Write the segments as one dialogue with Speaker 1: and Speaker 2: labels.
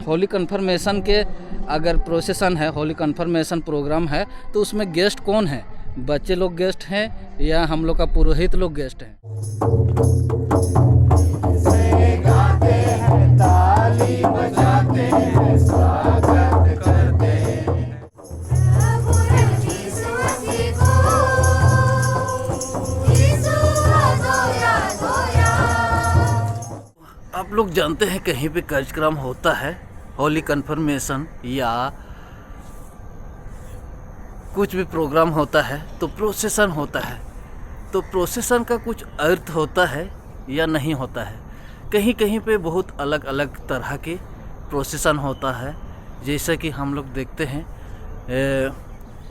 Speaker 1: Holi conformation के अगर प्रोसेसन है, होली कन्फर्मेशन प्रोग्राम है, तो उसमें गेस्ट कौन है? बच्चे लोग गेस्ट हैं या हम लोग का पुरोहित लोग गेस्ट हैं? ताली बजाते हैं, स्वागत करते हैं। आप लोग जानते हैं कहीं पे कार्यक्रम होता है, होली कन्फर्मेशन या कुछ भी प्रोग्राम होता है तो प्रोसेसन होता है। तो प्रोसेसन का कुछ अर्थ होता है या नहीं होता है। कहीं कहीं पे बहुत अलग अलग तरह के प्रोसेसन होता है। जैसे कि हम लोग देखते हैं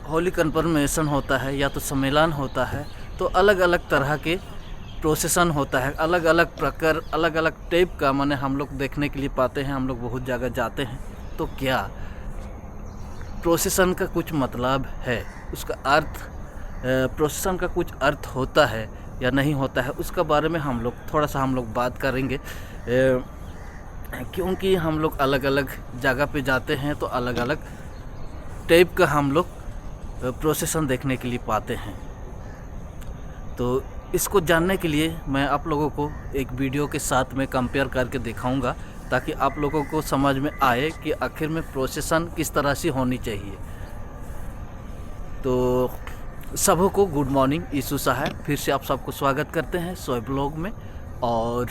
Speaker 1: होली कन्फर्मेशन होता है या तो सम्मेलन होता है, तो अलग अलग तरह के प्रोसेसन होता है, अलग अलग प्रकार, अलग अलग टाइप का माने हम लोग देखने के लिए पाते हैं। हम लोग बहुत जगह जाते हैं। तो क्या प्रोसेसन का कुछ मतलब है, उसका अर्थ, प्रोसेसन का कुछ अर्थ होता है या नहीं होता है, उसका बारे में हम लोग थोड़ा सा बात करेंगे। क्योंकि हम लोग अलग अलग जगह पे जाते हैं तो अलग अलग टाइप का हम लोग प्रोसेसन देखने के लिए पाते हैं। तो इसको जानने के लिए मैं आप लोगों को एक वीडियो के साथ में कंपेयर करके दिखाऊंगा, ताकि आप लोगों को समझ में आए कि आखिर में प्रोसेसन किस तरह से होनी चाहिए। तो सबों को गुड मॉर्निंग, यीशु साहब फिर से आप सबको स्वागत करते हैं सोए ब्लॉग में। और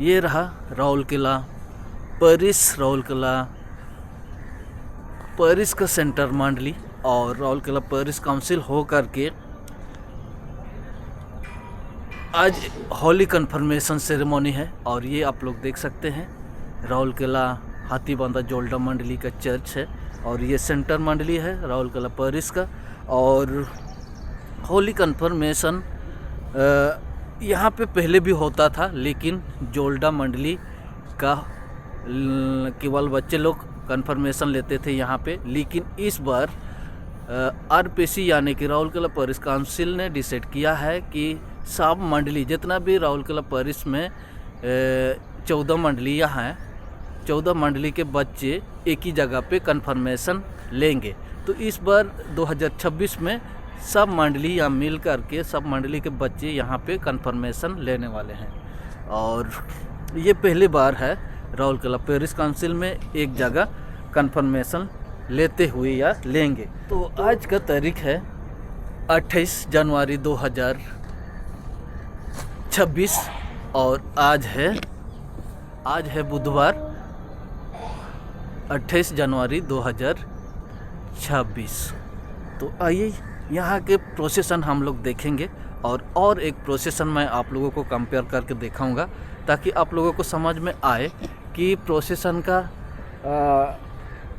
Speaker 1: ये रहा राउरकेला पेरिस का सेंटर मंडली और राउरकेला पेरिस काउंसिल हो करके आज होली कन्फर्मेशन सेरेमनी है। और ये आप लोग देख सकते हैं राउरकेला हाथीबांधा जोल्डा मंडली का चर्च है और ये सेंटर मंडली है राउरकेला पेरिस का। और होली कन्फर्मेशन यहाँ पे पहले भी होता था, लेकिन जोल्डा मंडली का केवल बच्चे लोग कन्फर्मेशन लेते थे यहाँ पे। लेकिन इस बार आरपीसी यानी कि राउरकेला पेरिस काउंसिल ने डिसाइड किया है कि सब मंडली, जितना भी राउरकेला पेरिस में 14 मंडलियाँ हैं, 14 मंडली के बच्चे एक ही जगह पे कन्फर्मेशन लेंगे। तो इस बार 2026 में सब मंडली मिल करके सब मंडली के बच्चे यहाँ पे कन्फर्मेशन लेने वाले हैं। और ये पहली बार है राउरकेला पेरिस काउंसिल में एक जगह कन्फर्मेशन लेते हुए या लेंगे। तो आज का तारीख है 28 जनवरी 2026 और आज है बुधवार 28 जनवरी 2026। तो आइए यहाँ के प्रोसेसन हम लोग देखेंगे और एक प्रोसेसन मैं आप लोगों को कंपेयर करके दिखाऊंगा, ताकि आप लोगों को समझ में आए कि प्रोसेसन का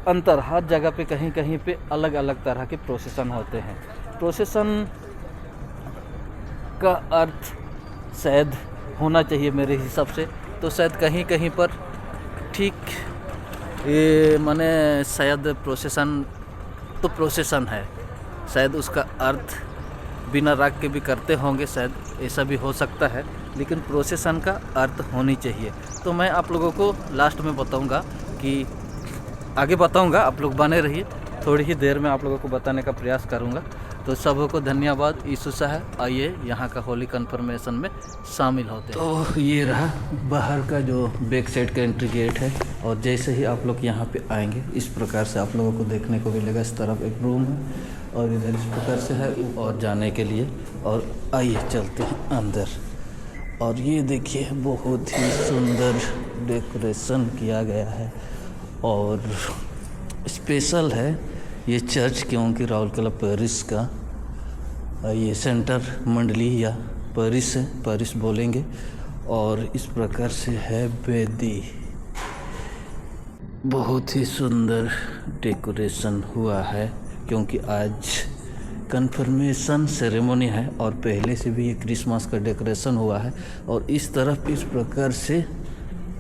Speaker 1: अंतर हर जगह पे कहीं कहीं पे अलग अलग तरह के प्रोसेसन होते हैं। प्रोसेसन का अर्थ शायद होना चाहिए मेरे हिसाब से, तो शायद कहीं कहीं पर ठीक ये माने शायद प्रोसेसन तो प्रोसेसन है, शायद उसका अर्थ बिना राग के भी करते होंगे, शायद ऐसा भी हो सकता है। लेकिन प्रोसेसन का अर्थ होनी चाहिए। तो मैं आप लोगों को लास्ट में बताऊंगा, कि आगे बताऊंगा, आप लोग बने रहिए, थोड़ी ही देर में आप लोगों को बताने का प्रयास करूंगा। तो सबों को धन्यवाद, यीशु साहब। आइए यहाँ का होली कन्फर्मेशन में शामिल होते हैं। तो ये रहा बाहर का जो बैक साइड का एंट्री गेट है, और जैसे ही आप लोग यहाँ पे आएंगे इस प्रकार से आप लोगों को देखने को मिलेगा। इस तरफ एक रूम है और इधर इस प्रकार से है और जाने के लिए। और आइए चलते हैं अंदर। और ये देखिए बहुत ही सुंदर डेकोरेशन किया गया है और स्पेशल है ये चर्च, क्योंकि राउरकेला पेरिस का ये सेंटर मंडली या पेरिस है, पेरिस बोलेंगे। और इस प्रकार से है वेदी, बहुत ही सुंदर डेकोरेशन हुआ है, क्योंकि आज कन्फर्मेशन सेरेमनी है और पहले से भी ये क्रिसमस का डेकोरेशन हुआ है। और इस तरफ इस प्रकार से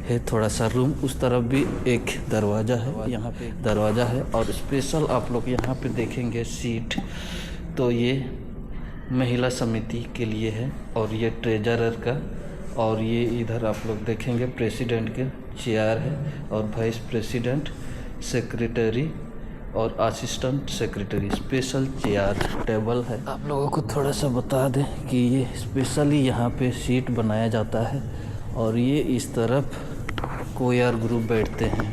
Speaker 1: है थोड़ा सा रूम, उस तरफ भी एक दरवाज़ा है, यहाँ पे दरवाज़ा है। और स्पेशल आप लोग यहाँ पे देखेंगे सीट, तो ये महिला समिति के लिए है और ये ट्रेजरर का और ये इधर आप लोग देखेंगे प्रेसिडेंट के चेयर है और वाइस प्रेसिडेंट, सेक्रेटरी और assistant secretary special chair table है। आप लोगों को थोड़ा सा बता दें कि ये स्पेशली यहाँ पे सीट बनाया जाता है और ये इस तरफ कोयर ग्रुप बैठते हैं,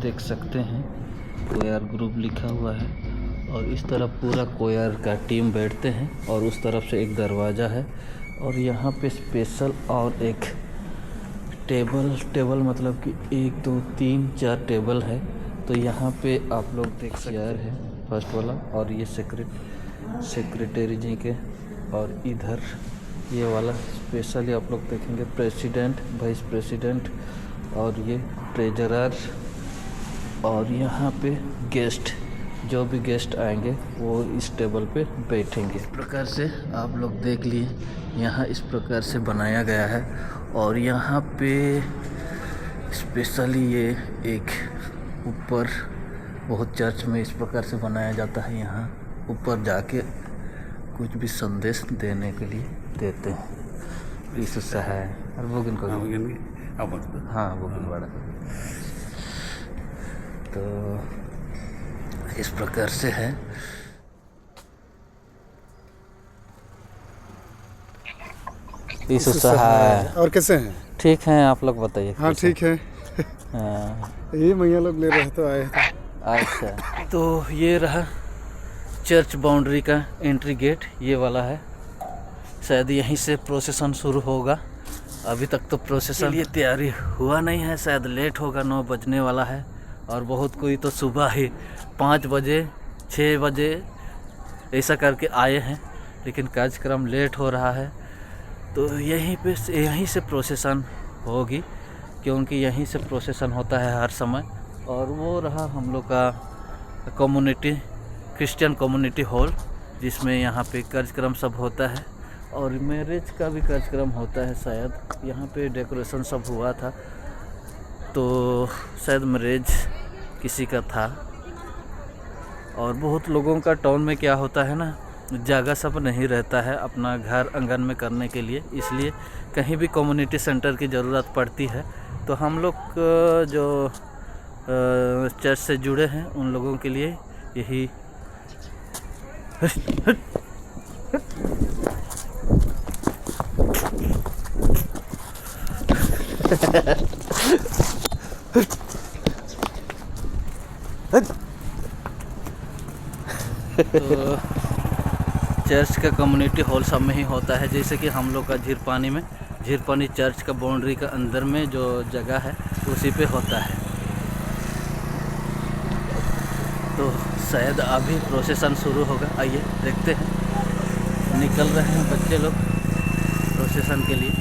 Speaker 1: देख सकते हैं कोयर ग्रुप लिखा हुआ है और इस तरफ पूरा कोयर का टीम बैठते हैं और उस तरफ से एक दरवाज़ा है और यहाँ पे स्पेशल और एक टेबल मतलब कि 1 2 3 4 टेबल है। तो यहाँ पे आप लोग देख चेयर है फर्स्ट वाला और ये सेक्रेटरी जी के और इधर ये वाला स्पेशली आप लोग देखेंगे प्रेसिडेंट, वाइस प्रेसिडेंट और ये ट्रेजरर और यहाँ पे गेस्ट, जो भी गेस्ट आएंगे वो इस टेबल पे बैठेंगे। इस प्रकार से आप लोग देख लिए यहाँ इस प्रकार से बनाया गया है और यहाँ पे स्पेशली ये एक ऊपर बहुत चर्च में इस प्रकार से बनाया जाता है, यहाँ ऊपर जाके कुछ भी संदेश देने के लिए देते हैं। इस है और वो किन को हाँ वो किन बड़ा तो इस प्रकार से है।
Speaker 2: और कैसे हैं?
Speaker 1: ठीक हैं, आप लोग बताइए।
Speaker 2: हाँ ठीक है।
Speaker 1: हाँ।
Speaker 2: ये मैया लोग ले रहे तो आए थे।
Speaker 1: अच्छा तो ये रहा चर्च बाउंड्री का एंट्री गेट, ये वाला है। शायद यहीं से प्रोसेसन शुरू होगा। अभी तक तो प्रोसेसन ये तैयारी हुआ नहीं है, शायद लेट होगा, 9 बजने वाला है और बहुत कोई तो सुबह ही 5 बजे 6 बजे ऐसा करके आए हैं, लेकिन कार्यक्रम लेट हो रहा है। तो यहीं से प्रोसेसन होगी क्योंकि यहीं से प्रोसेसन होता है हर समय। और वो रहा हम लोग का कम्युनिटी, क्रिश्चियन कम्युनिटी हॉल, जिसमें यहाँ पे कार्यक्रम सब होता है और मैरिज का भी कार्यक्रम होता है। शायद यहाँ पे डेकोरेशन सब हुआ था तो शायद मैरिज किसी का था। और बहुत लोगों का टाउन में क्या होता है ना, जगह सब नहीं रहता है अपना घर आंगन में करने के लिए, इसलिए कहीं भी कम्युनिटी सेंटर की ज़रूरत पड़ती है। तो हम लोग जो चर्च से जुड़े हैं उन लोगों के लिए यही तो चर्च का कम्युनिटी हॉल सब में ही होता है। जैसे कि हम लोग का झीरपानी चर्च का बाउंड्री का अंदर में जो जगह है उसी पे होता है। तो शायद अभी प्रोसेसन शुरू होगा, आइए देखते हैं। निकल रहे हैं बच्चे लोग प्रोसेसन के लिए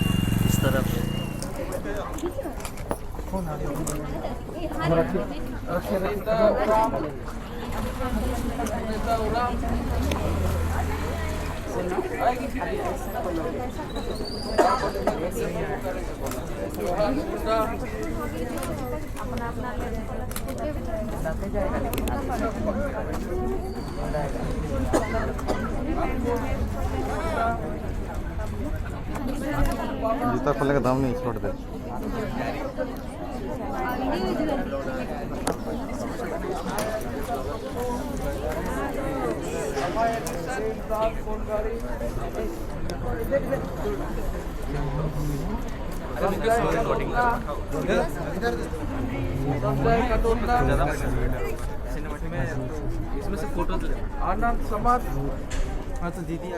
Speaker 1: इस तरफ से।
Speaker 2: जूता खोलने का दाम नहीं छोड़ दे।
Speaker 3: इसमें से फोटो आनंद समाज। हाँ तो दीदी आ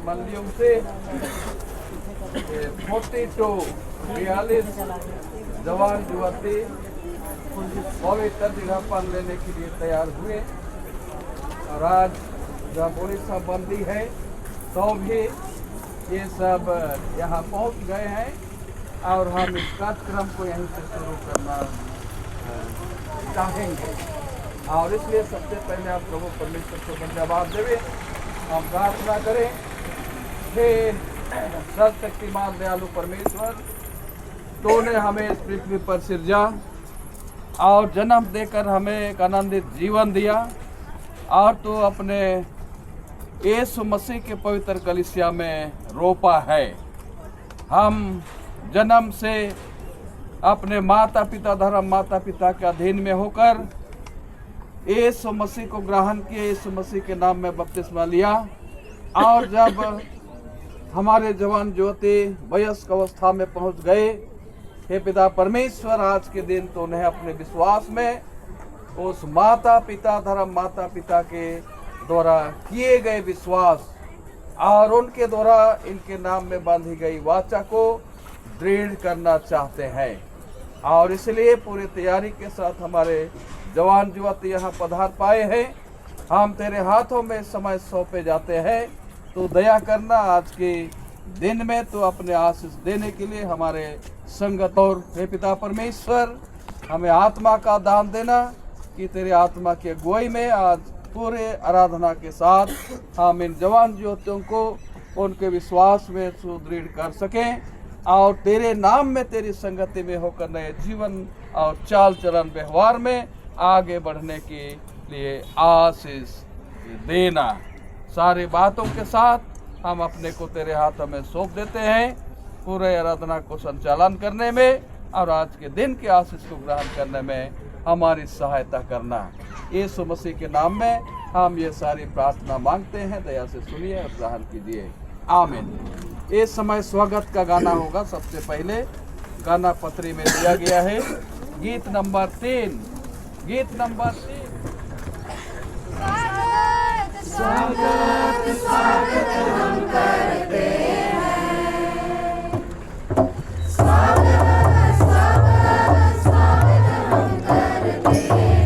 Speaker 4: माध्यम से 42 जवान युवती पवित्र दीघापन लेने के लिए तैयार हुए और आज जब उड़ीसा बंदी है तो भी ये सब यहाँ पहुँच गए हैं और हम इस कार्यक्रम को यहीं से शुरू करना चाहेंगे। और इसलिए सबसे पहले आप प्रभु परमेश्वर को धन्यवाद देवे, हम प्रार्थना करें। हे सर्वशक्तिमान दयालु परमेश्वर, तूने हमें इस पृथ्वी पर सिरजा और जन्म देकर हमें एक आनंदित जीवन दिया और तू अपने यीशु मसीह के पवित्र कलीसिया में रोपा है। हम जन्म से अपने माता पिता धर्म माता पिता के अधीन में होकर यीशु मसीह को ग्रहण किए, यीशु मसीह के नाम में बपतिस्मा लिया और जब हमारे जवान ज्योति वयस्क अवस्था में पहुंच गए, हे पिता परमेश्वर, आज के दिन तो उन्हें अपने विश्वास में उस माता पिता धर्म माता पिता के द्वारा किए गए विश्वास और उनके द्वारा इनके नाम में बांधी गई वाचा को दृढ़ करना चाहते हैं। और इसलिए पूरी तैयारी के साथ हमारे जवान युवती यहाँ पधार पाए हैं। हम तेरे हाथों में समय सौंपे जाते हैं। तो दया करना, आज के दिन में तो अपने आशीष देने के लिए हमारे संगत और हे पिता परमेश्वर हमें आत्मा का दान देना कि तेरे आत्मा की अगुवाई में आज पूरे आराधना के साथ हम इन जवान ज्योतियों को उनके विश्वास में सुदृढ़ कर सकें और तेरे नाम में तेरी संगति में होकर नए जीवन और चाल चलन व्यवहार में आगे बढ़ने के लिए आशीष देना। सारी बातों के साथ हम अपने को तेरे हाथों में सौंप देते हैं, पूरे आराधना को संचालन करने में और आज के दिन के आशीष को ग्रहण करने में हमारी सहायता करना। यीशु मसीह के नाम में हम ये सारी प्रार्थना मांगते हैं, दया से सुनिए और ग्रहण कीजिए, आमीन। इस समय स्वागत का गाना होगा। सबसे पहले गाना पत्री में दिया गया है, गीत नंबर 3। गीत नंबर 3।
Speaker 5: स्वागत स्वागत हम करते हैं, स्वागत स्वागत स्वागत हम करते हैं,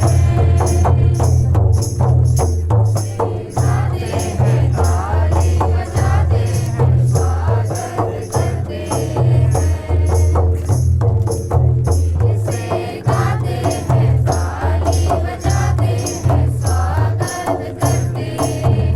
Speaker 5: गाते हैं ताली बजाते हैं, स्वागत करते हैं, इसे गाते हैं ताली बजाते हैं, स्वागत करते हैं।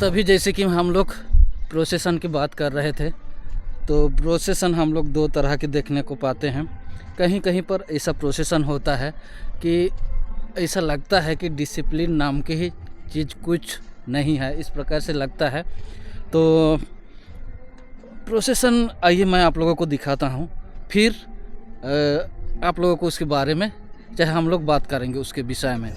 Speaker 1: तभी जैसे कि हम लोग प्रोसेसन की बात कर रहे थे, तो प्रोसेसन हम लोग दो तरह के देखने को पाते हैं। कहीं कहीं पर ऐसा प्रोसेसन होता है कि ऐसा लगता है कि डिसिप्लिन नाम की ही चीज़ कुछ नहीं है, इस प्रकार से लगता है। तो प्रोसेसन आइए मैं आप लोगों को दिखाता हूँ, फिर आप लोगों को उसके बारे में चाहे हम लोग बात करेंगे उसके विषय में।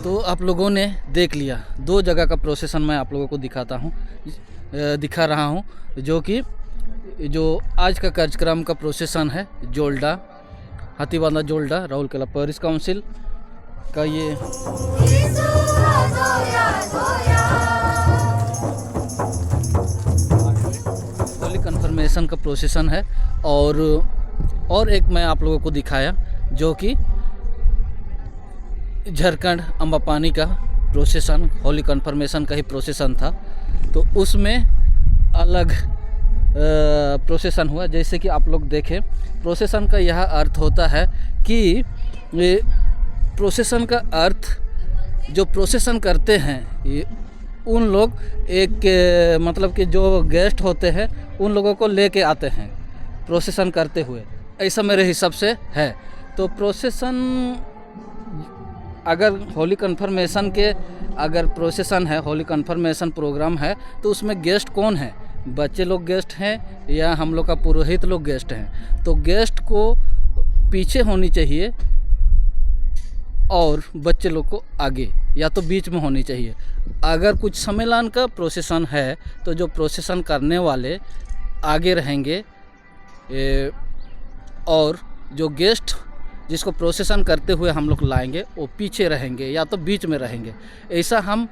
Speaker 1: तो आप लोगों ने देख लिया, दो जगह का प्रोसेसन मैं आप लोगों को दिखा रहा हूँ, जो आज का कार्यक्रम का प्रोसेसन है जोल्डा, हाथीबांधा जोल्डा राउरकेला पैरिश काउंसिल का ये होली कन्फर्मेशन का प्रोसेसन है। और एक मैं आप लोगों को दिखाया जो कि झारखंड अम्बापानी का प्रोसेसन, होली कन्फर्मेशन का ही प्रोसेसन था। तो उसमें अलग प्रोसेसन हुआ। जैसे कि आप लोग देखें, प्रोसेसन का यह अर्थ होता है कि प्रोसेसन का अर्थ जो प्रोसेसन करते हैं ये उन लोग एक मतलब कि जो गेस्ट होते हैं उन लोगों को लेके आते हैं प्रोसेसन करते हुए, ऐसा मेरे हिसाब से है। तो प्रोसेसन अगर होली कन्फर्मेशन के अगर प्रोसेसन है, होली कन्फर्मेशन प्रोग्राम है, तो उसमें गेस्ट कौन है? बच्चे लोग गेस्ट हैं या हम लोग का पुरोहित लोग गेस्ट हैं। तो गेस्ट को पीछे होनी चाहिए और बच्चे लोग को आगे या तो बीच में होनी चाहिए। अगर कुछ सम्मेलन का प्रोसेसन है तो जो प्रोसेसन करने वाले आगे रहेंगे और जो गेस्ट जिसको प्रोसेसन करते हुए हम लोग लाएंगे वो पीछे रहेंगे या तो बीच में रहेंगे। ऐसा हम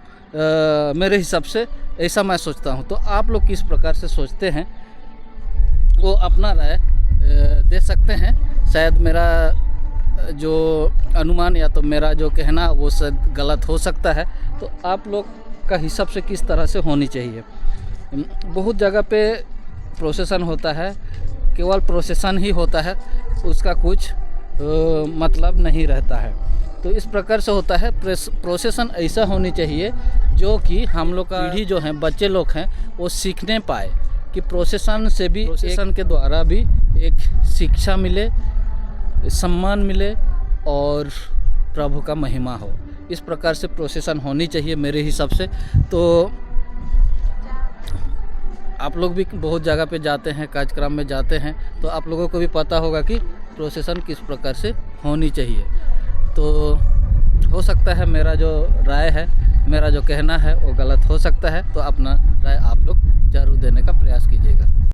Speaker 1: मेरे हिसाब से ऐसा मैं सोचता हूँ। तो आप लोग किस प्रकार से सोचते हैं वो अपना राय दे सकते हैं। शायद मेरा जो अनुमान या तो मेरा जो कहना वो शायद गलत हो सकता है। तो आप लोग का हिसाब से किस तरह से होनी चाहिए। बहुत जगह पे प्रोसेसन होता है, केवल प्रोसेसन ही होता है, उसका कुछ मतलब नहीं रहता है। तो इस प्रकार से होता है। प्रोसेसन ऐसा होनी चाहिए जो कि हम लोग का पीढ़ी जो है बच्चे लोग हैं वो सीखने पाए कि प्रोसेसन से भी, प्रोसेसन के द्वारा भी एक शिक्षा मिले, सम्मान मिले और प्रभु का महिमा हो। इस प्रकार से प्रोसेसन होनी चाहिए मेरे हिसाब से। तो आप लोग भी बहुत जगह पे जाते हैं, कार्यक्रम में जाते हैं, तो आप लोगों को भी पता होगा कि प्रोसेसन किस प्रकार से होनी चाहिए। तो हो सकता है मेरा जो राय है, मेरा जो कहना है वो गलत हो सकता है। तो अपना राय आप लोग जरूर देने का प्रयास कीजिएगा।